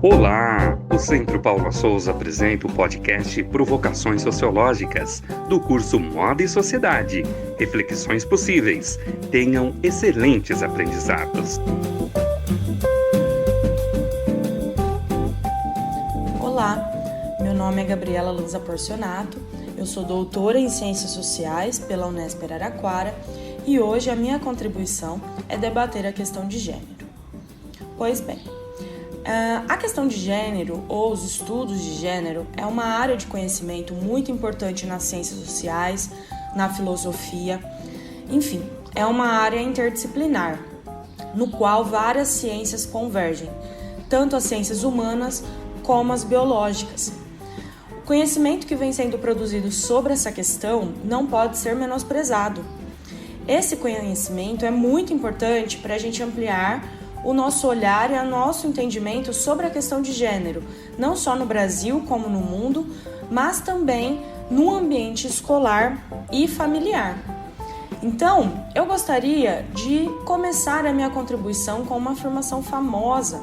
Olá! O Centro Paula Souza apresenta o podcast Provocações Sociológicas, do curso Moda e Sociedade. Reflexões possíveis. Tenham excelentes aprendizados. Olá, meu nome é Gabriela Lanza Porcionato, eu sou doutora em Ciências Sociais pela Unesp Araraquara e hoje a minha contribuição é debater a questão de gênero. Pois bem, a questão de gênero ou os estudos de gênero é uma área de conhecimento muito importante nas ciências sociais, na filosofia, enfim, é uma área interdisciplinar, no qual várias ciências convergem, tanto as ciências humanas como as biológicas. O conhecimento que vem sendo produzido sobre essa questão não pode ser menosprezado. Esse conhecimento é muito importante para a gente ampliar o nosso olhar e o nosso entendimento sobre a questão de gênero, não só no Brasil como no mundo, mas também no ambiente escolar e familiar. Então, eu gostaria de começar a minha contribuição com uma afirmação famosa,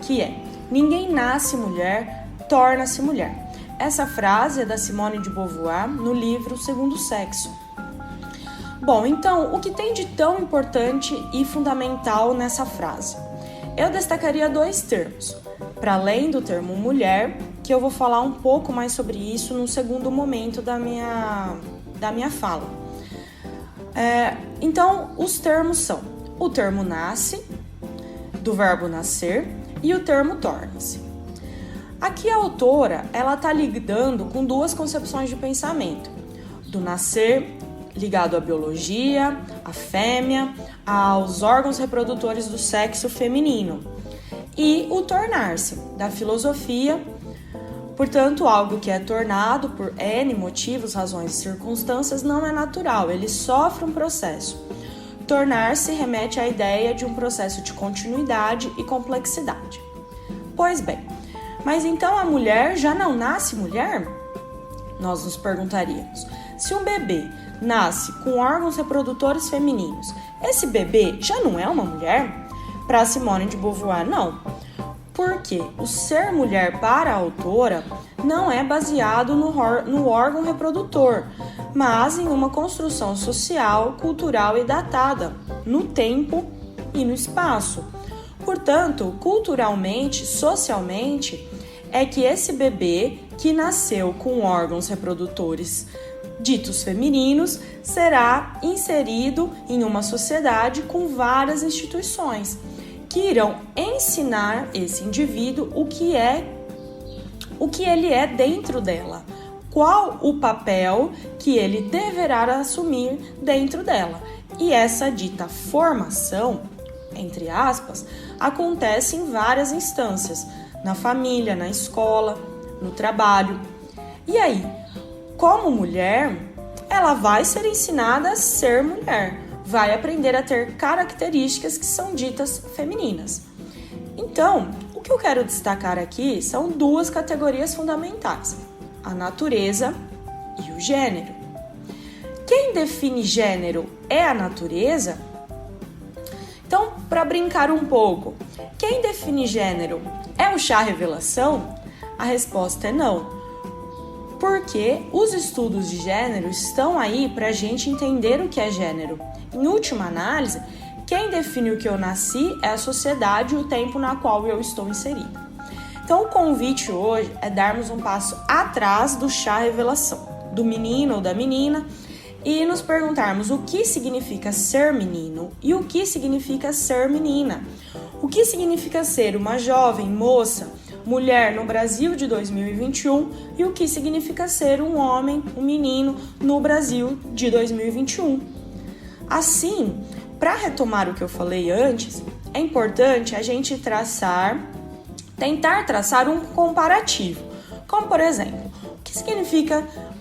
que é: ninguém nasce mulher, torna-se mulher. Essa frase é da Simone de Beauvoir no livro O Segundo Sexo. Bom, então, o que tem de tão importante e fundamental nessa frase? Eu destacaria dois termos, para além do termo mulher, que eu vou falar um pouco mais sobre isso no segundo momento da minha fala. Então, os termos são o termo nasce, do verbo nascer, e o termo torna-se. Aqui a autora, ela está lidando com duas concepções de pensamento, do nascer ligado à biologia, à fêmea, aos órgãos reprodutores do sexo feminino, e o tornar-se, da filosofia, portanto, algo que é tornado por N motivos, razões e circunstâncias não é natural, ele sofre um processo. Tornar-se remete à ideia de um processo de continuidade e complexidade. Pois bem, mas então a mulher já não nasce mulher? Nós nos perguntaríamos. Se um bebê nasce com órgãos reprodutores femininos, esse bebê já não é uma mulher? Para Simone de Beauvoir, não. Porque o ser mulher para a autora não é baseado no órgão reprodutor, mas em uma construção social, cultural e datada, no tempo e no espaço. Portanto, culturalmente, socialmente, é que esse bebê que nasceu com órgãos reprodutores ditos femininos será inserido em uma sociedade com várias instituições que irão ensinar esse indivíduo o que ele é dentro dela, qual o papel que ele deverá assumir dentro dela. E essa dita formação, entre aspas, acontece em várias instâncias, na família, na escola, no trabalho. E aí, como mulher, ela vai ser ensinada a ser mulher, vai aprender a ter características que são ditas femininas. Então, o que eu quero destacar aqui são duas categorias fundamentais: a natureza e o gênero. Quem define gênero é a natureza? Então, para brincar um pouco, quem define gênero é o chá revelação? A resposta é não. Porque os estudos de gênero estão aí para a gente entender o que é gênero. Em última análise, quem define o que eu nasci é a sociedade e o tempo na qual eu estou inserida. Então, o convite hoje é darmos um passo atrás do chá revelação, do menino ou da menina, e nos perguntarmos o que significa ser menino e o que significa ser menina. O que significa ser uma jovem, moça, mulher no Brasil de 2021 e o que significa ser um homem, um menino no Brasil de 2021. Assim, para retomar o que eu falei antes, é importante a gente tentar traçar um comparativo, como por exemplo, o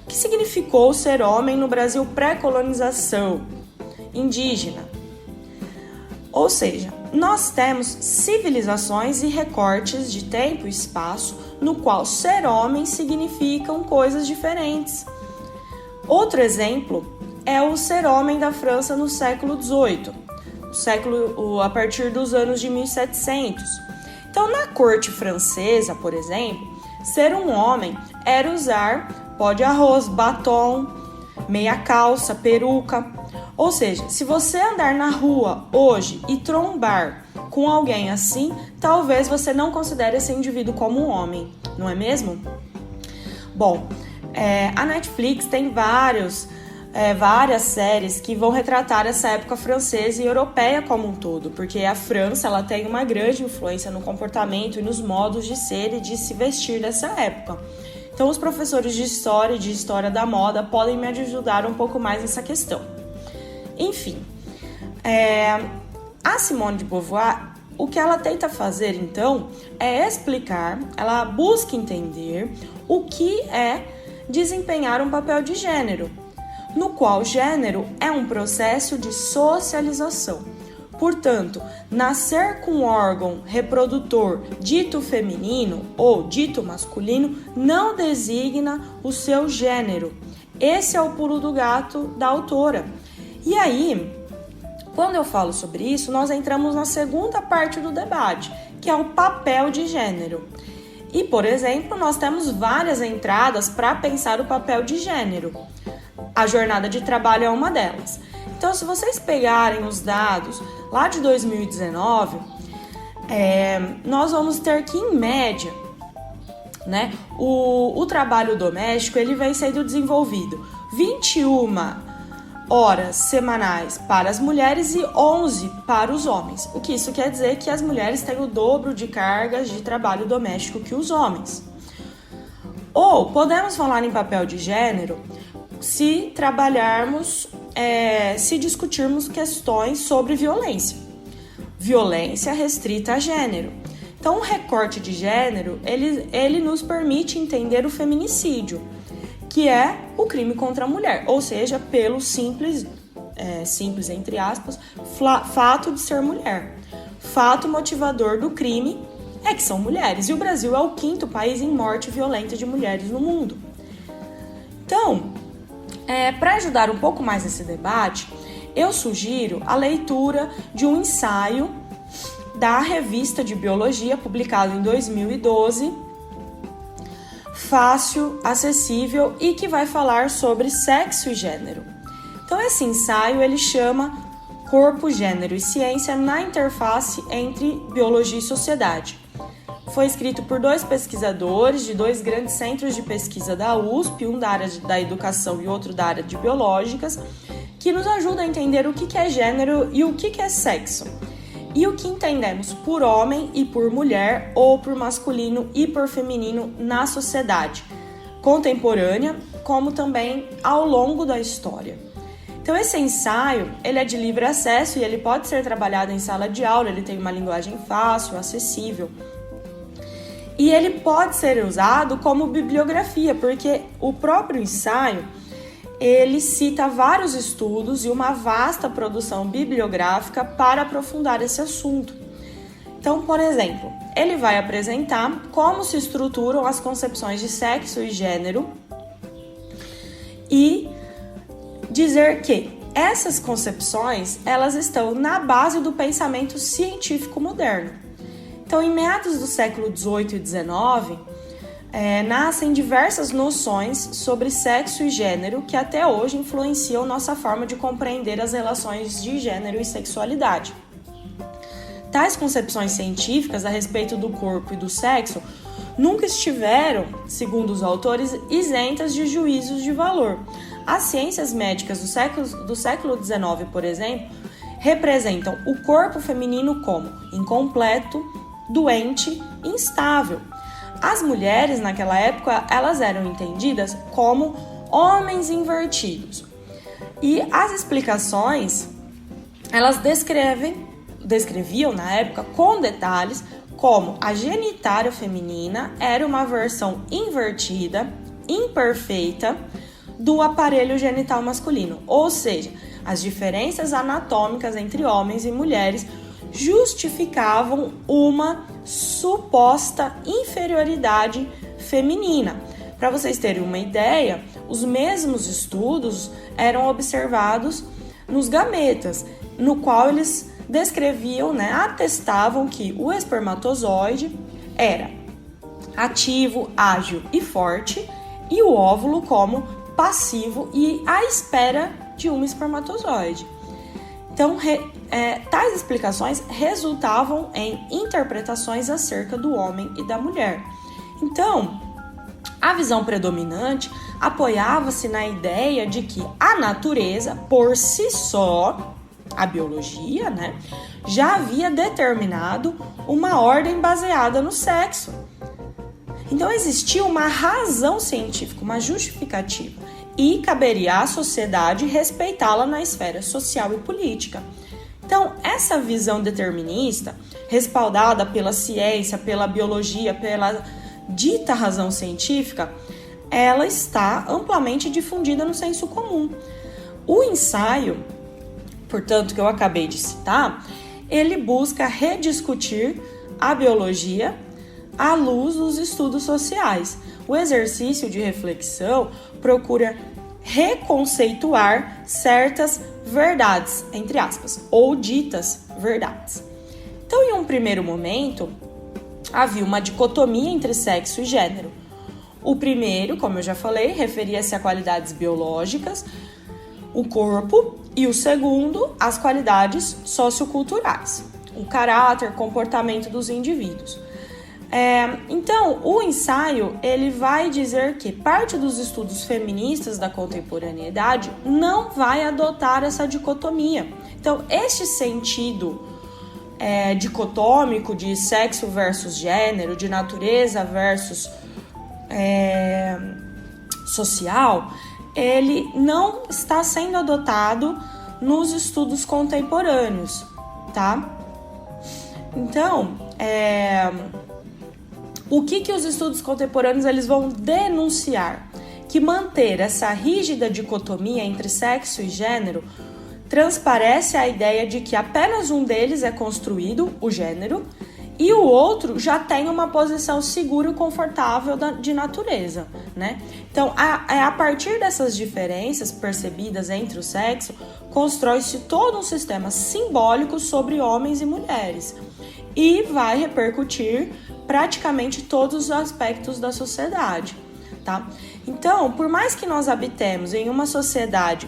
que significou ser homem no Brasil pré-colonização, indígena. Ou seja, nós temos civilizações e recortes de tempo e espaço no qual ser homem significam coisas diferentes. Outro exemplo é o ser homem da França no século XVIII, a partir dos anos de 1700, Então, na corte francesa, por exemplo, ser um homem era usar pó de arroz, batom, meia calça, peruca. Ou seja, se você andar na rua hoje e trombar com alguém assim, talvez você não considere esse indivíduo como um homem, não é mesmo? Bom, a Netflix tem várias séries que vão retratar essa época francesa e europeia como um todo, porque a França ela tem uma grande influência no comportamento e nos modos de ser e de se vestir dessa época. Então, os professores de história e de história da moda podem me ajudar um pouco mais nessa questão. Enfim, a Simone de Beauvoir, o que ela tenta fazer, então, é explicar, ela busca entender o que é desempenhar um papel de gênero, no qual gênero é um processo de socialização. Portanto, nascer com órgão reprodutor dito feminino ou dito masculino não designa o seu gênero. Esse é o pulo do gato da autora. E aí, quando eu falo sobre isso, nós entramos na segunda parte do debate, que é o papel de gênero. E, por exemplo, nós temos várias entradas para pensar o papel de gênero. A jornada de trabalho é uma delas. Então, se vocês pegarem os dados lá de 2019, nós vamos ter que, em média, né, o trabalho doméstico ele vem sendo desenvolvido 21 horas semanais para as mulheres e 11 para os homens. O que isso quer dizer? Que as mulheres têm o dobro de cargas de trabalho doméstico que os homens. Ou podemos falar em papel de gênero se trabalharmos, se discutirmos questões sobre violência. Violência restrita a gênero. Então, o recorte de gênero, ele nos permite entender o feminicídio, que é o crime contra a mulher, ou seja, pelo simples entre aspas, fato de ser mulher. Fato motivador do crime é que são mulheres, e o Brasil é o 5º país em morte violenta de mulheres no mundo. Então, para ajudar um pouco mais nesse debate, eu sugiro a leitura de um ensaio da revista de biologia, publicado em 2012, fácil, acessível e que vai falar sobre sexo e gênero. Então, esse ensaio ele chama Corpo, Gênero e Ciência na Interface entre Biologia e Sociedade. Foi escrito por 2 pesquisadores de 2 grandes centros de pesquisa da USP, um da área da educação e outro da área de biológicas, que nos ajuda a entender o que é gênero e o que é sexo. E o que entendemos por homem e por mulher, ou por masculino e por feminino na sociedade contemporânea, como também ao longo da história. Então, esse ensaio, ele é de livre acesso e ele pode ser trabalhado em sala de aula, ele tem uma linguagem fácil, acessível. E ele pode ser usado como bibliografia, porque o próprio ensaio, ele cita vários estudos e uma vasta produção bibliográfica para aprofundar esse assunto. Então, por exemplo, ele vai apresentar como se estruturam as concepções de sexo e gênero e dizer que essas concepções, elas estão na base do pensamento científico moderno. Então, em meados do século XVIII e XIX, nascem diversas noções sobre sexo e gênero que até hoje influenciam nossa forma de compreender as relações de gênero e sexualidade. Tais concepções científicas a respeito do corpo e do sexo nunca estiveram, segundo os autores, isentas de juízos de valor. As ciências médicas do século XIX, por exemplo, representam o corpo feminino como incompleto, doente e instável. As mulheres, naquela época, elas eram entendidas como homens invertidos. E as explicações, elas descreviam, na época, com detalhes, como a genitália feminina era uma versão invertida, imperfeita, do aparelho genital masculino. Ou seja, as diferenças anatômicas entre homens e mulheres justificavam uma suposta inferioridade feminina. Para vocês terem uma ideia, os mesmos estudos eram observados nos gametas, no qual eles descreviam, atestavam que o espermatozoide era ativo, ágil e forte, e o óvulo como passivo e à espera de um espermatozoide. Então, tais explicações resultavam em interpretações acerca do homem e da mulher. Então, a visão predominante apoiava-se na ideia de que a natureza, por si só, a biologia, já havia determinado uma ordem baseada no sexo. Então, existia uma razão científica, uma justificativa, e caberia à sociedade respeitá-la na esfera social e política. Então, essa visão determinista, respaldada pela ciência, pela biologia, pela dita razão científica, ela está amplamente difundida no senso comum. O ensaio, portanto, que eu acabei de citar, ele busca rediscutir a biologia à luz dos estudos sociais. O exercício de reflexão procura reconceituar certas verdades, entre aspas, ou ditas verdades. Então, em um primeiro momento, havia uma dicotomia entre sexo e gênero. O primeiro, como eu já falei, referia-se a qualidades biológicas, o corpo, e o segundo, as qualidades socioculturais, o caráter, comportamento dos indivíduos. Então, o ensaio ele vai dizer que parte dos estudos feministas da contemporaneidade não vai adotar essa dicotomia. Então, este sentido dicotômico de sexo versus gênero, de natureza versus social, ele não está sendo adotado nos estudos contemporâneos, tá? Então, o que os estudos contemporâneos eles vão denunciar? Que manter essa rígida dicotomia entre sexo e gênero transparece a ideia de que apenas um deles é construído, o gênero, e o outro já tem uma posição segura e confortável de natureza, Então, a partir dessas diferenças percebidas entre o sexo, constrói-se todo um sistema simbólico sobre homens e mulheres e vai repercutir praticamente todos os aspectos da sociedade, tá? Então, por mais que nós habitemos em uma sociedade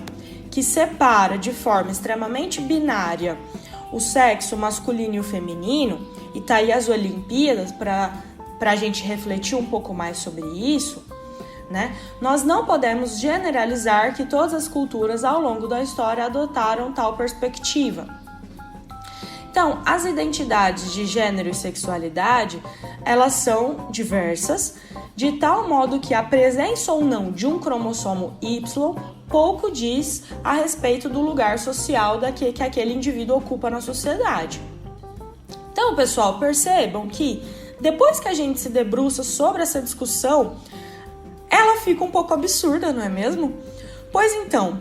que separa de forma extremamente binária o sexo masculino e o feminino, e tá aí as Olimpíadas para a gente refletir um pouco mais sobre isso, nós não podemos generalizar que todas as culturas ao longo da história adotaram tal perspectiva. Então, as identidades de gênero e sexualidade, elas são diversas, de tal modo que a presença ou não de um cromossomo Y pouco diz a respeito do lugar social que aquele indivíduo ocupa na sociedade. Então, pessoal, percebam que depois que a gente se debruça sobre essa discussão, ela fica um pouco absurda, não é mesmo? Pois então,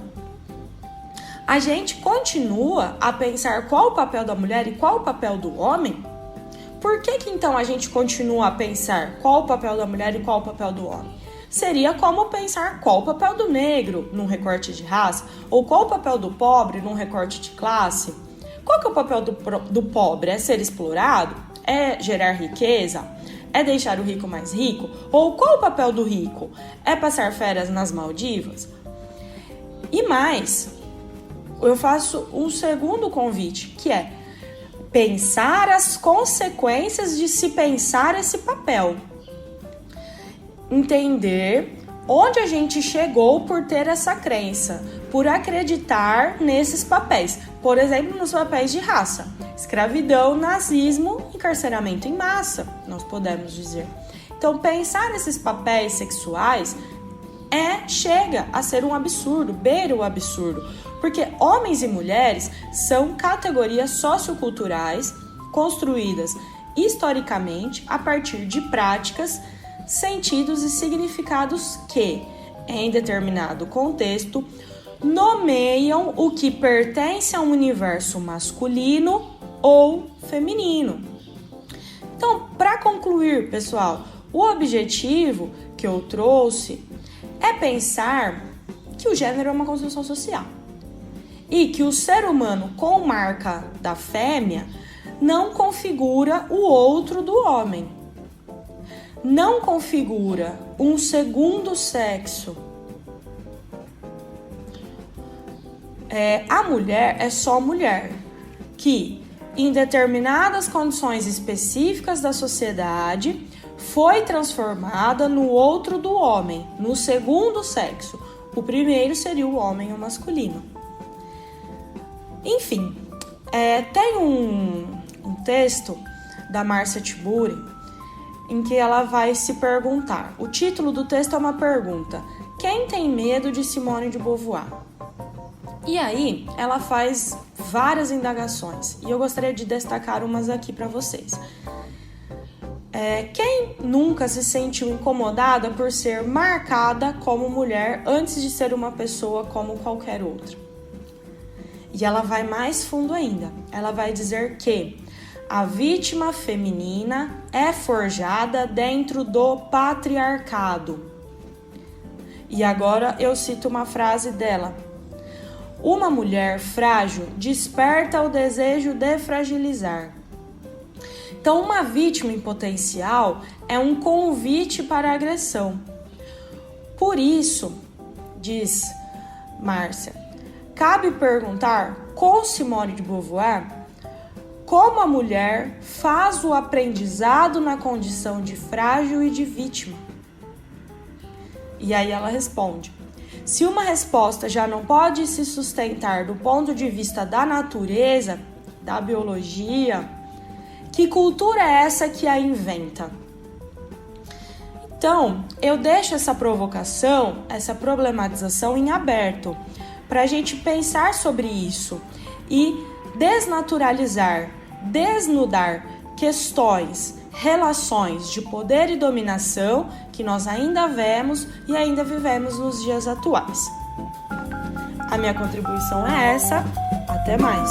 a gente continua a pensar qual o papel da mulher e qual o papel do homem? Por que então a gente continua a pensar qual o papel da mulher e qual o papel do homem? Seria como pensar qual o papel do negro num recorte de raça ou qual o papel do pobre num recorte de classe. Qual que é o papel do pobre? É ser explorado? É gerar riqueza? É deixar o rico mais rico? Ou qual o papel do rico? É passar férias nas Maldivas? E mais, eu faço um segundo convite, que é pensar as consequências de se pensar esse papel. Entender onde a gente chegou por ter essa crença, por acreditar nesses papéis. Por exemplo, nos papéis de raça, escravidão, nazismo, encarceramento em massa, nós podemos dizer. Então, pensar esses papéis sexuais chega a ser um absurdo, beira o absurdo, porque homens e mulheres são categorias socioculturais construídas historicamente a partir de práticas, sentidos e significados que, em determinado contexto, nomeiam o que pertence a um universo masculino ou feminino. Então, para concluir, pessoal, o objetivo que eu trouxe é pensar que o gênero é uma construção social e que o ser humano com marca da fêmea não configura o outro do homem, não configura um segundo sexo. A mulher é só mulher, que em determinadas condições específicas da sociedade foi transformada no outro do homem, no segundo sexo. O primeiro seria o homem, o masculino. Enfim, tem um texto da Márcia Tiburi em que ela vai se perguntar. O título do texto é uma pergunta: quem tem medo de Simone de Beauvoir? E aí, ela faz várias indagações e eu gostaria de destacar umas aqui para vocês. Quem nunca se sentiu incomodada por ser marcada como mulher antes de ser uma pessoa como qualquer outra? E ela vai mais fundo ainda. Ela vai dizer que a vítima feminina é forjada dentro do patriarcado. E agora eu cito uma frase dela: uma mulher frágil desperta o desejo de fragilizar. Então, uma vítima em potencial é um convite para a agressão. Por isso, diz Márcia, cabe perguntar com Simone de Beauvoir como a mulher faz o aprendizado na condição de frágil e de vítima. E aí ela responde: se uma resposta já não pode se sustentar do ponto de vista da natureza, da biologia, que cultura é essa que a inventa? Então, eu deixo essa provocação, essa problematização em aberto, para a gente pensar sobre isso e desnaturalizar, desnudar questões, relações de poder e dominação que nós ainda vemos e ainda vivemos nos dias atuais. A minha contribuição é essa. Até mais!